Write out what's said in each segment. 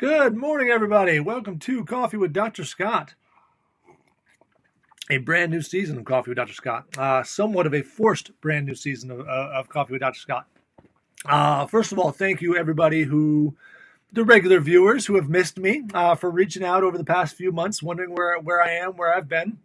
Good morning, everybody. Welcome to Coffee with Dr. Scott, a brand new season of Coffee with Dr. Scott. Somewhat of a forced brand new season of Coffee with Dr. Scott. First of all, thank you, everybody the regular viewers who have missed me, for reaching out over the past few months, wondering where I am, where I've been,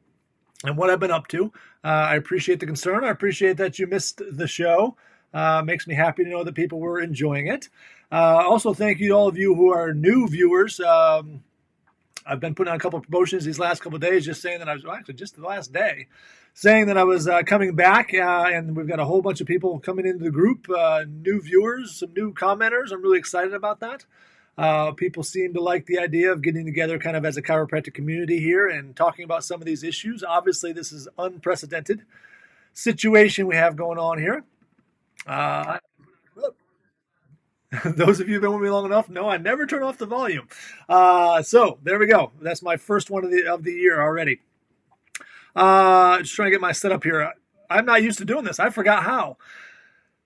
and what I've been up to. I appreciate the concern. I appreciate that you missed the show. Makes me happy to know that people were enjoying it. Also, thank you to all of you who are new viewers. I've been putting on a couple of promotions these last couple of days, just saying that actually just the last day, saying that I was coming back, and we've got a whole bunch of people coming into the group, new viewers, some new commenters. I'm really excited about that. People seem to like the idea of getting together kind of as a chiropractic community here and talking about some of these issues. Obviously, this is unprecedented situation we have going on here. Uh, those of you who've been with me long enough know I never turn off the volume. So there we go. That's my first one of the year already. Just trying to get my setup here. I'm not used to doing this. I forgot how.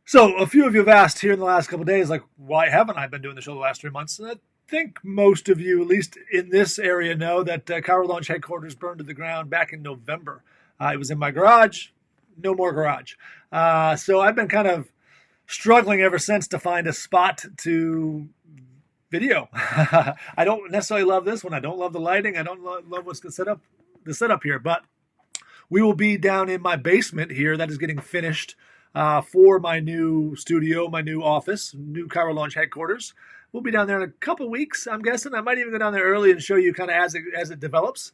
So a few of you have asked here in the last couple of days, like, why haven't I been doing the show the last 3 months? And I think most of you, at least in this area, know that Chiro Launch headquarters burned to the ground back in November. It was in my garage. No more garage. So I've been kind of struggling ever since to find a spot to video. I don't necessarily love this one. I don't love the lighting. I don't love what's the setup here, but we will be down in my basement here that is getting finished for my new studio, my new office, new Chiro Launch headquarters. We'll be down there in a couple weeks, I'm guessing. I might even go down there early and show you kind of as it develops.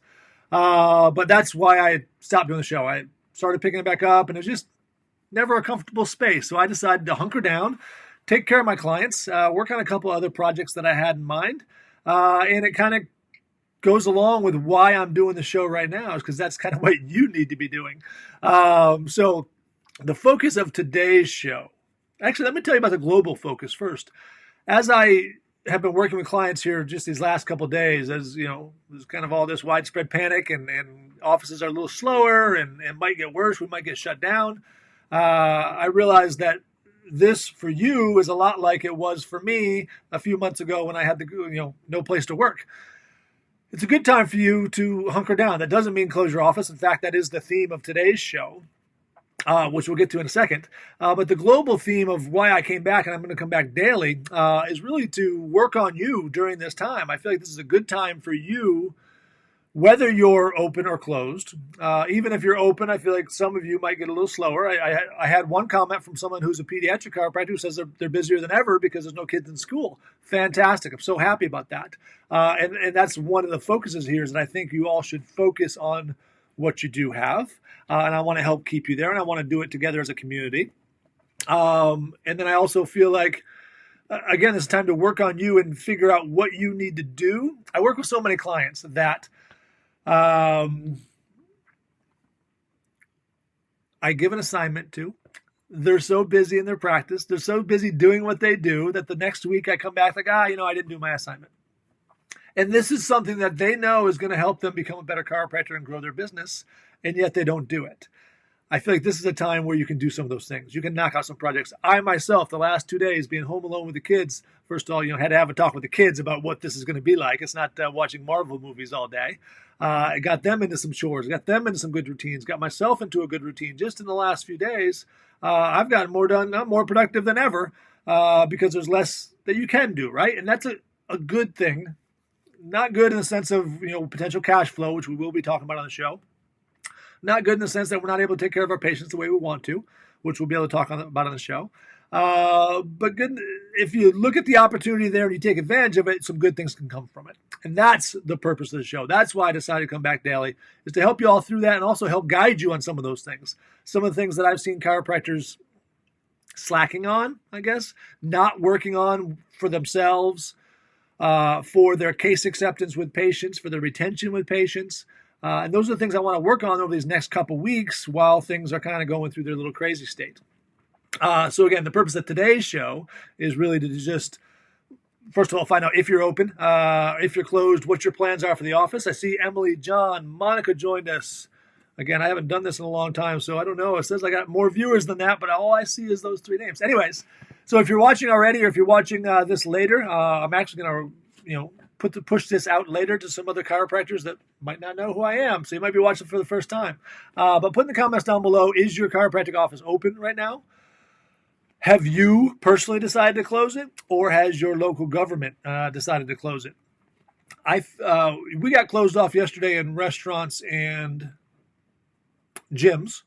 But that's why I stopped doing the show. I started picking it back up, and it was just never a comfortable space. So I decided to hunker down, take care of my clients, work on a couple other projects that I had in mind. And it kind of goes along with why I'm doing the show right now, is because that's kind of what you need to be doing. So the focus of today's show, actually, let me tell you about the global focus first. As I have been working with clients here just these last couple of days, as you know, there's kind of all this widespread panic, and offices are a little slower and might get worse. We might get shut down. I realized that this for you is a lot like it was for me a few months ago when I had no place to work. It's a good time for you to hunker down. That doesn't mean close your office. In fact, that is the theme of today's show, which we'll get to in a second. But the global theme of why I came back, and I'm going to come back daily, is really to work on you during this time. I feel like this is a good time for you, whether you're open or closed. Even if you're open, I feel like some of you might get a little slower. I had one comment from someone who's a pediatric chiropractor who says they're busier than ever because there's no kids in school. Fantastic. I'm so happy about that. And that's one of the focuses here, is that I think you all should focus on what you do have. And I want to help keep you there, and I want to do it together as a community. And then I also feel like, again, it's time to work on you and figure out what you need to do. I work with so many clients that I give an assignment to. They're so busy in their practice. They're so busy doing what they do that the next week I come back like, I didn't do my assignment. And this is something that they know is going to help them become a better chiropractor and grow their business, and yet they don't do it. I feel like this is a time where you can do some of those things. You can knock out some projects. I myself, the last 2 days, being home alone with the kids, first of all, had to have a talk with the kids about what this is going to be like. It's not watching Marvel movies all day. I got them into some chores, got them into some good routines, got myself into a good routine. Just in the last few days, I've gotten more done. I'm more productive than ever because there's less that you can do, right? And that's a good thing. Not good in the sense of potential cash flow, which we will be talking about on the show. Not good in the sense that we're not able to take care of our patients the way we want to, which we'll be able to talk about on the show. But good, if you look at the opportunity there and you take advantage of it, some good things can come from it. And that's the purpose of the show. That's why I decided to come back daily, is to help you all through that and also help guide you on some of those things. Some of the things that I've seen chiropractors slacking on, I guess, not working on for themselves, for their case acceptance with patients, for their retention with patients. And those are the things I want to work on over these next couple weeks while things are kind of going through their little crazy state. So again, the purpose of today's show is really to just, first of all, find out if you're open, if you're closed, what your plans are for the office. I see Emily, John, Monica joined us. Again, I haven't done this in a long time, so I don't know. It says I got more viewers than that, but all I see is those three names. Anyways, So if you're watching already, or if you're watching this later, I'm actually going to, push this out later to some other chiropractors that might not know who I am. So you might be watching for the first time. But put in the comments down below, is your chiropractic office open right now? Have you personally decided to close it, or has your local government decided to close it? We got closed off yesterday in restaurants and gyms.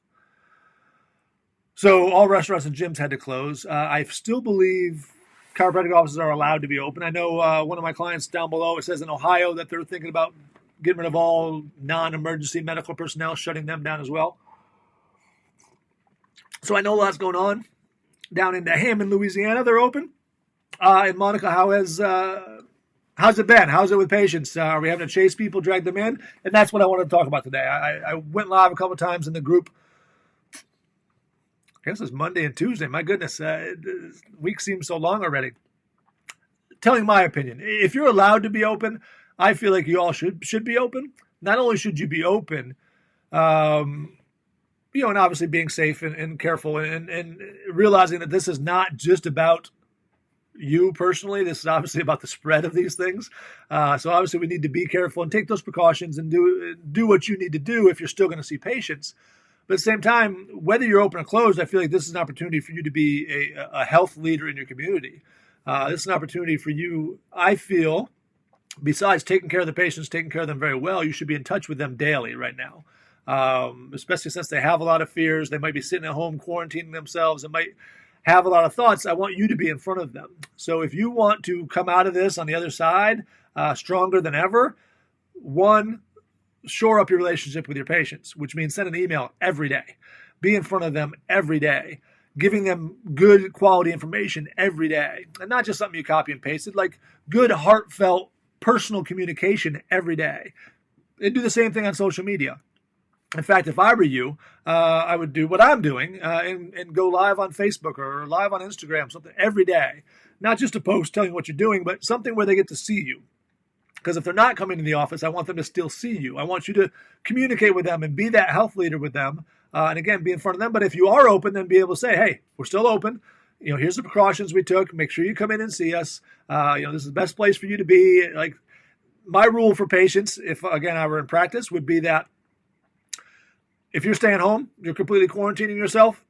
So all restaurants and gyms had to close. I still believe chiropractic offices are allowed to be open. I know one of my clients down below, it says in Ohio that they're thinking about getting rid of all non-emergency medical personnel, shutting them down as well. So I know a lot's going on. Down in Hammond, Louisiana, they're open. And Monica, how's it been? How's it with patients? Are we having to chase people, drag them in? And that's what I wanted to talk about today. I went live a couple of times in the group. I guess it's Monday and Tuesday. My goodness, the week seems so long already. Telling my opinion. If you're allowed to be open, I feel like you all should be open. Not only should you be open, and obviously being safe and careful and realizing that this is not just about you personally. This is obviously about the spread of these things. So obviously we need to be careful and take those precautions and do what you need to do if you're still going to see patients. But at the same time, whether you're open or closed, I feel like this is an opportunity for you to be a health leader in your community. This is an opportunity for you, I feel, besides taking care of the patients, taking care of them very well, you should be in touch with them daily right now. Especially since they have a lot of fears. They might be sitting at home quarantining themselves and might have a lot of thoughts. I want you to be in front of them. So if you want to come out of this on the other side stronger than ever, one, shore up your relationship with your patients, which means send an email every day. Be in front of them every day, giving them good quality information every day. And not just something you copy and pasted, like good, heartfelt, personal communication every day. And do the same thing on social media. In fact, if I were you, I would do what I'm doing and go live on Facebook or live on Instagram, something every day. Not just a post telling what you're doing, but something where they get to see you. Because if they're not coming to the office, I want them to still see you. I want you to communicate with them and be that health leader with them. And again, be in front of them. But if you are open, then be able to say, hey, we're still open. Here's the precautions we took. Make sure you come in and see us. This is the best place for you to be. Like my rule for patients, if again I were in practice, would be that if you're staying home, you're completely quarantining yourself,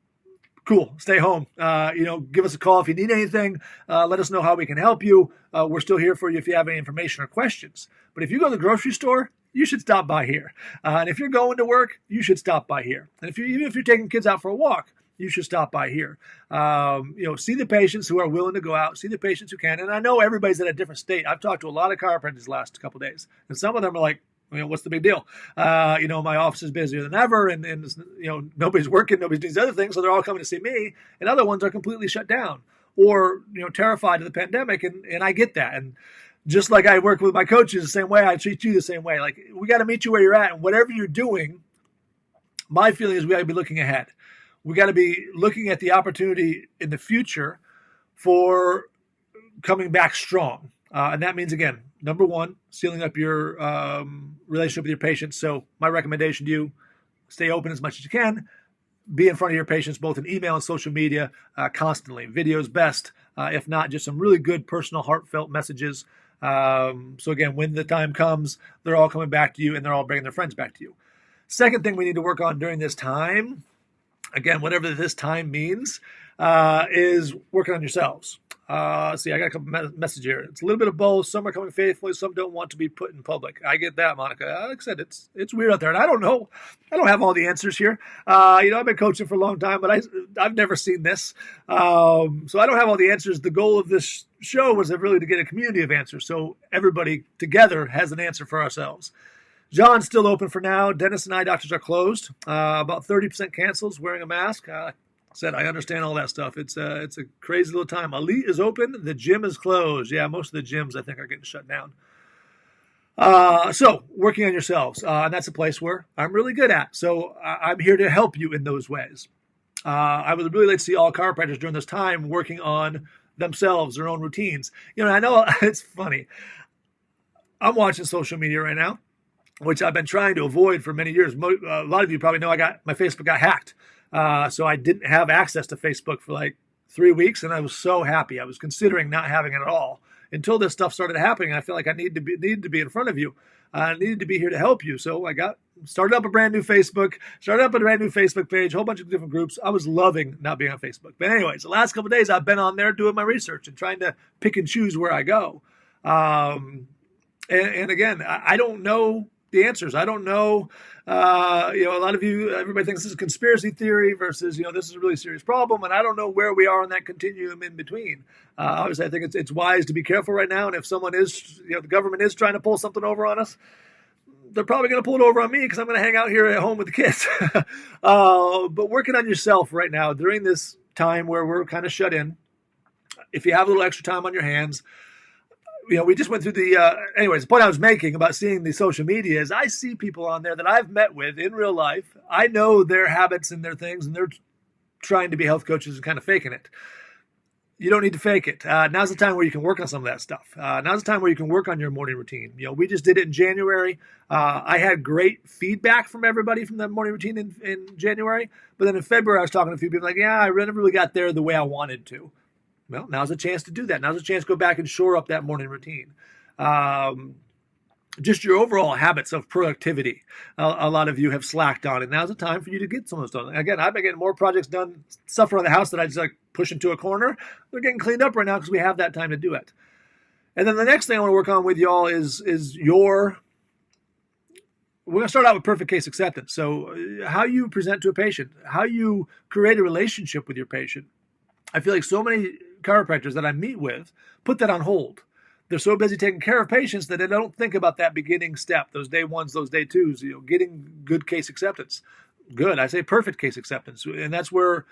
cool, stay home. Give us a call if you need anything. Let us know how we can help you. We're still here for you if you have any information or questions. But if you go to the grocery store, you should stop by here. And if you're going to work, you should stop by here. And even if you're taking kids out for a walk, you should stop by here. See the patients who are willing to go out, see the patients who can. And I know everybody's at a different state. I've talked to a lot of chiropractors the last couple of days, and some of them are like, what's the big deal? My office is busier than ever, and nobody's working, nobody's doing these other things, so they're all coming to see me. And other ones are completely shut down or terrified of the pandemic, and I get that. And just like I work with my coaches the same way, I treat you the same way. Like we got to meet you where you're at, and whatever you're doing, my feeling is we got to be looking ahead. We got to be looking at the opportunity in the future for coming back strong, and that means again. Number one, sealing up your relationship with your patients. So my recommendation to you, stay open as much as you can. Be in front of your patients, both in email and social media, constantly. Video's best. If not, just some really good personal, heartfelt messages. So again, when the time comes, they're all coming back to you and they're all bringing their friends back to you. Second thing we need to work on during this time, again, whatever this time means, is working on yourselves. I got a couple messages here. It's a little bit of both. Some are coming faithfully. Some don't want to be put in public. I get that, Monica. Like I said, it's weird out there, and I don't know. I don't have all the answers here. I've been coaching for a long time, but I've never seen this. So I don't have all the answers. The goal of this show was really to get a community of answers, so everybody together has an answer for ourselves. John's still open for now. Dentists and eye doctors are closed. About 30% cancels wearing a mask. Said I understand all that stuff. It's a crazy little time. Elite is open. The gym is closed. Yeah, most of the gyms I think are getting shut down. So working on yourselves, and that's a place where I'm really good at. So I'm here to help you in those ways. I would really like to see all chiropractors during this time working on themselves, their own routines. I know it's funny. I'm watching social media right now, which I've been trying to avoid for many years. A lot of you probably know my Facebook got hacked. So I didn't have access to Facebook for like 3 weeks, and I was so happy. I was considering not having it at all until this stuff started happening. I feel like I needed to be in front of you. I needed to be here to help you. So I started up a brand new Facebook page, a whole bunch of different groups. I was loving not being on Facebook. But anyways, the last couple of days I've been on there doing my research and trying to pick and choose where I go. And again, I don't know the answers. I don't know. A lot of you, everybody thinks this is a conspiracy theory versus, this is a really serious problem. And I don't know where we are on that continuum in between. Obviously, I think it's wise to be careful right now. And if someone is, the government is trying to pull something over on us, they're probably going to pull it over on me because I'm going to hang out here at home with the kids. But working on yourself right now during this time where we're kind of shut in, if you have a little extra time on your hands, we just went through anyways, the point I was making about seeing the social media is I see people on there that I've met with in real life. I know their habits and their things, and they're trying to be health coaches and kind of faking it. You don't need to fake it. Now's the time where you can work on some of that stuff. Now's the time where you can work on your morning routine. We just did it in January. I had great feedback from everybody from that morning routine in January. But then in February, I was talking to a few people like, yeah, I never really got there the way I wanted to. Well, now's a chance to do that. Now's a chance to go back and shore up that morning routine. Just your overall habits of productivity. A lot of you have slacked on, and now's the time for you to get some of those done. Again, I've been getting more projects done, stuff around the house that I just push into a corner. They're getting cleaned up right now because we have that time to do it. And then the next thing I want to work on with y'all is we're going to start out with perfect case acceptance. So how you present to a patient, how you create a relationship with your patient. I feel like so many chiropractors that I meet with put that on hold. They're so busy taking care of patients that they don't think about that beginning step, those day ones, those day twos, getting good case acceptance. Good, I say perfect case acceptance. And that's where,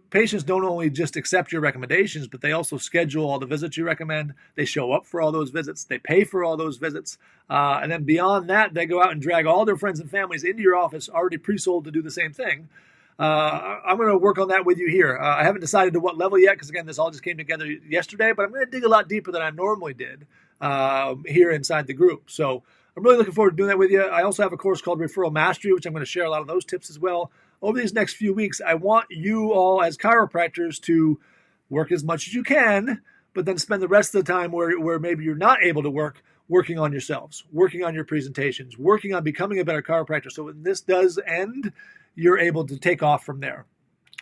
patients don't only just accept your recommendations, but they also schedule all the visits you recommend. They show up for all those visits. They pay for all those visits. And then beyond that, they go out and drag all their friends and families into your office already pre-sold to do the same thing. I'm going to work on that with you here. I haven't decided to what level yet because, again, this all just came together yesterday, but I'm going to dig a lot deeper than I normally did here inside the group. So I'm really looking forward to doing that with you. I also have a course called Referral Mastery, which I'm going to share a lot of those tips as well. Over these next few weeks, I want you all as chiropractors to work as much as you can, but then spend the rest of the time where maybe you're not able to work, working on yourselves, working on your presentations, working on becoming a better chiropractor. So when this does end, you're able to take off from there.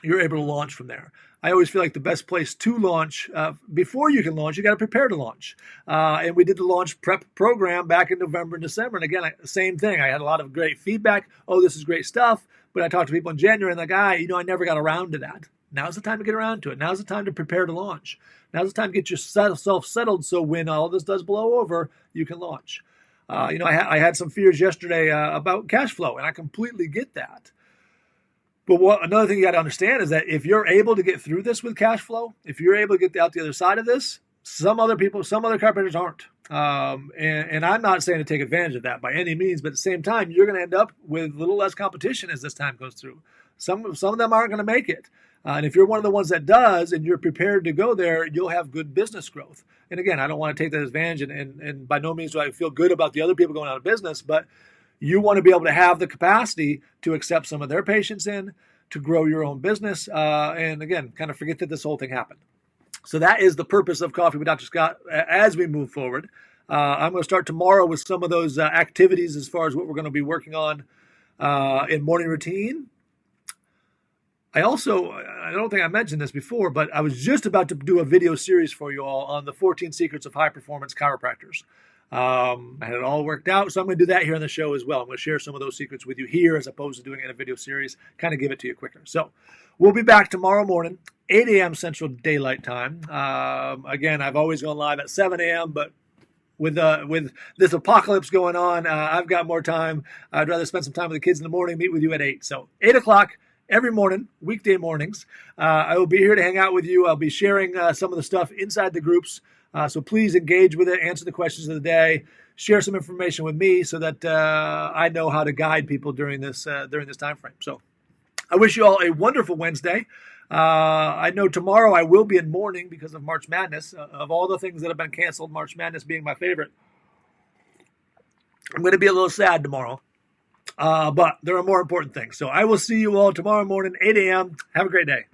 You're able to launch from there. I always feel like the best place to launch, before you can launch, you got to prepare to launch. And we did the launch prep program back in November and December. And again, same thing. I had a lot of great feedback. Oh, this is great stuff. But I talked to people in January and I never got around to that. Now's the time to get around to it. Now's the time to prepare to launch. Now's the time to get yourself settled so when all this does blow over, you can launch. I had some fears yesterday about cash flow, and I completely get that. But another thing you got to understand is that if you're able to get through this with cash flow, if you're able to get out the other side of this, some other chiropractors aren't. And I'm not saying to take advantage of that by any means, but at the same time, you're going to end up with a little less competition as this time goes through. Some of them aren't going to make it. And if you're one of the ones that does and you're prepared to go there, you'll have good business growth. And again, I don't want to take that advantage, and by no means do I feel good about the other people going out of business, but you want to be able to have the capacity to accept some of their patients in, to grow your own business, and again, kind of forget that this whole thing happened. So that is the purpose of Coffee with Dr. Scott as we move forward. I'm going to start tomorrow with some of those activities as far as what we're going to be working on in morning routine. I don't think I mentioned this before, but I was just about to do a video series for you all on the 14 secrets of high performance chiropractors. I had it all worked out, so I'm going to do that here on the show as well. I'm going to share some of those secrets with you here as opposed to doing it in a video series, kind of give it to you quicker. So we'll be back tomorrow morning, 8 a.m. Central Daylight Time. Again, I've always gone live at 7 a.m., but with this apocalypse going on, I've got more time. I'd rather spend some time with the kids in the morning, meet with you at 8. So 8 o'clock every morning, weekday mornings. I will be here to hang out with you. I'll be sharing some of the stuff inside the groups. So please engage with it, answer the questions of the day, share some information with me so that I know how to guide people during this time frame. So I wish you all a wonderful Wednesday. I know tomorrow I will be in mourning because of March Madness. Of all the things that have been canceled, March Madness being my favorite. I'm going to be a little sad tomorrow. But there are more important things. So I will see you all tomorrow morning, 8 a.m. Have a great day.